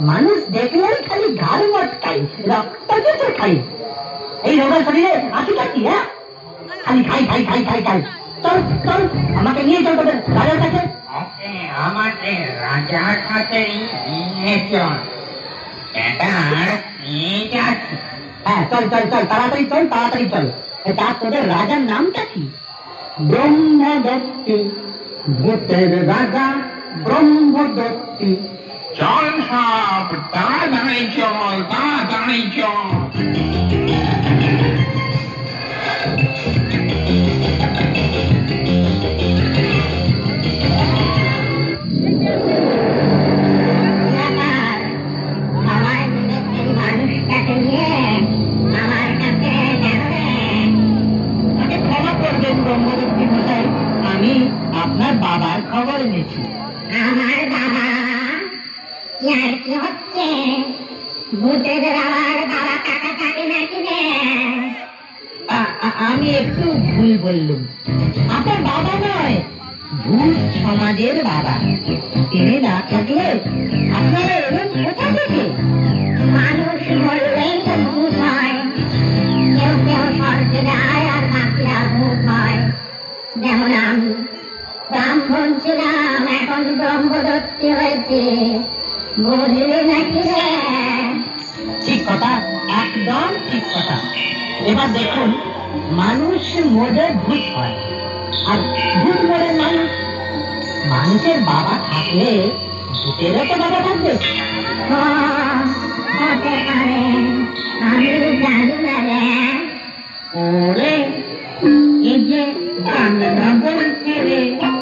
মানুষ দেখলেই খালি ঘাড় মটকাই, রক্ত যেতে খাই। এই রোগের শরীরে আসিটা কি? হ্যাঁ, খালি খাই খাই খাই খাই খাই। চল চল, আমাকে নিয়ে চল তোদের রাজার কাছে। আমাদের রাজার কাছে নিয়ে চল। হ্যাঁ, চল চল চল, তাড়াতাড়ি চল, তাড়াতাড়ি চল। তা তোদের রাজার নামটা কি? ব্রহ্মদত্তি, ভূতের রাজা ব্রহ্মদত্তি। চল সব, তাড়াতাড়ি চল, তাড়াতাড়ি চল। মানুষটাকে নিয়ে আমার কাছে ক্ষমা করবেন ব্রহ্মদত্তি মশাই, আমি আপনার বাবার খবর এনেছি। আমার বাবা আর কি হচ্ছে? ভূতের আমার বাবা কাকা থাকে নাকি রে? আমি একটু ভুল বললুম, আপনার বাবা নয়, ভূত সমাজের বাবা। তিনি না থাকলে আপনারা এলেন কোথা থেকে? মানুষ বললেই তো ভূত হয়, কেউ কেউ স্বর্গে যায় আর বাকিরা ভূত হয়। যেমন আমি ব্রাহ্মণ ছিলাম, এখন ব্রহ্মদত্তি হয়েছে, বুঝলি নাকি রে? ঠিক কথা, একদম ঠিক কথা। এবার দেখুন, মানুষ মরে ভূত হয়, আর ভূত মরে মানুষ। মানুষের বাবা থাকলে ভূতেরও তো বাবা থাকবে। হতে পারে, আমি জানি না রে। ওরে, এই যে বলছে রে।